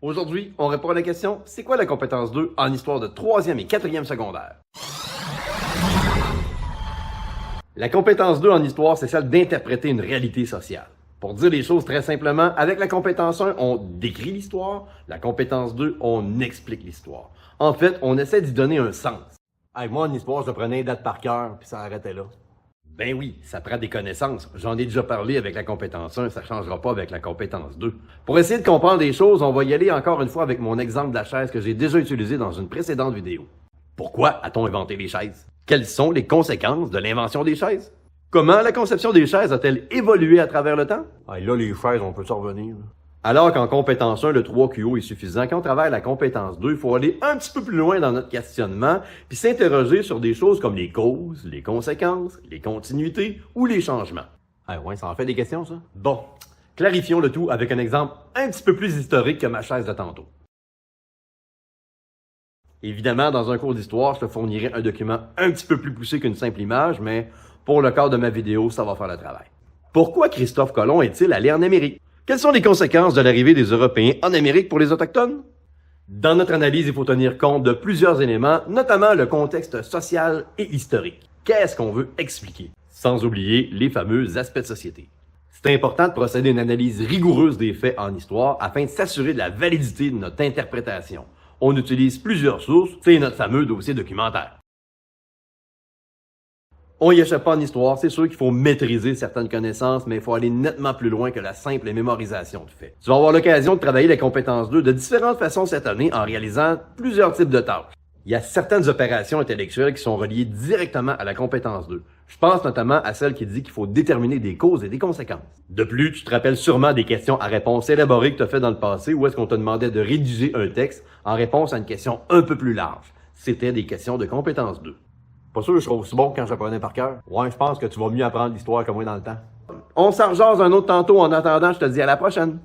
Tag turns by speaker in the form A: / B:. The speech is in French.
A: Aujourd'hui, on répond à la question « C'est quoi la compétence 2 en histoire de 3e et 4e secondaire? » La compétence 2 en histoire, c'est celle d'interpréter une réalité sociale. Pour dire les choses très simplement, avec la compétence 1, on décrit l'histoire. La compétence 2, on explique l'histoire. En fait, on essaie d'y donner un sens.
B: Hey, moi, en histoire, je prenais les dates par cœur, puis ça arrêtait là.
A: Ben oui, ça prend des connaissances. J'en ai déjà parlé avec la compétence 1, ça ne changera pas avec la compétence 2. Pour essayer de comprendre les choses, on va y aller encore une fois avec mon exemple de la chaise que j'ai déjà utilisé dans une précédente vidéo. Pourquoi a-t-on inventé les chaises? Quelles sont les conséquences de l'invention des chaises? Comment la conception des chaises a-t-elle évolué à travers le temps?
B: Hey, là, les chaises, on peut s'en revenir.
A: Alors qu'en compétence 1, le 3QO est suffisant, quand on travaille la compétence 2, il faut aller un petit peu plus loin dans notre questionnement, puis s'interroger sur des choses comme les causes, les conséquences, les continuités ou les changements.
B: Hey, ouais, ça en fait des questions, ça?
A: Bon, clarifions le tout avec un exemple un petit peu plus historique que ma chaise de tantôt. Évidemment, dans un cours d'histoire, je te fournirai un document un petit peu plus poussé qu'une simple image, mais pour le cadre de ma vidéo, ça va faire le travail. Pourquoi Christophe Colomb est-il allé en Amérique? Quelles sont les conséquences de l'arrivée des Européens en Amérique pour les Autochtones? Dans notre analyse, il faut tenir compte de plusieurs éléments, notamment le contexte social et historique. Qu'est-ce qu'on veut expliquer? Sans oublier les fameux aspects de société. C'est important de procéder à une analyse rigoureuse des faits en histoire afin de s'assurer de la validité de notre interprétation. On utilise plusieurs sources, c'est notre fameux dossier documentaire. On y échappe pas en histoire, c'est sûr qu'il faut maîtriser certaines connaissances, mais il faut aller nettement plus loin que la simple mémorisation de faits. Tu vas avoir l'occasion de travailler les compétences 2 de différentes façons cette année en réalisant plusieurs types de tâches. Il y a certaines opérations intellectuelles qui sont reliées directement à la compétence 2. Je pense notamment à celle qui dit qu'il faut déterminer des causes et des conséquences. De plus, tu te rappelles sûrement des questions à réponse élaborées que tu as fait dans le passé où est-ce qu'on te demandait de rédiger un texte en réponse à une question un peu plus large. C'était des questions de compétence 2.
B: Pas sûr que je serais aussi bon que quand j'apprenais par cœur. Ouais, je pense que tu vas mieux apprendre l'histoire que moi dans le temps.
A: On s'en rejase un autre tantôt. En attendant, je te dis à la prochaine.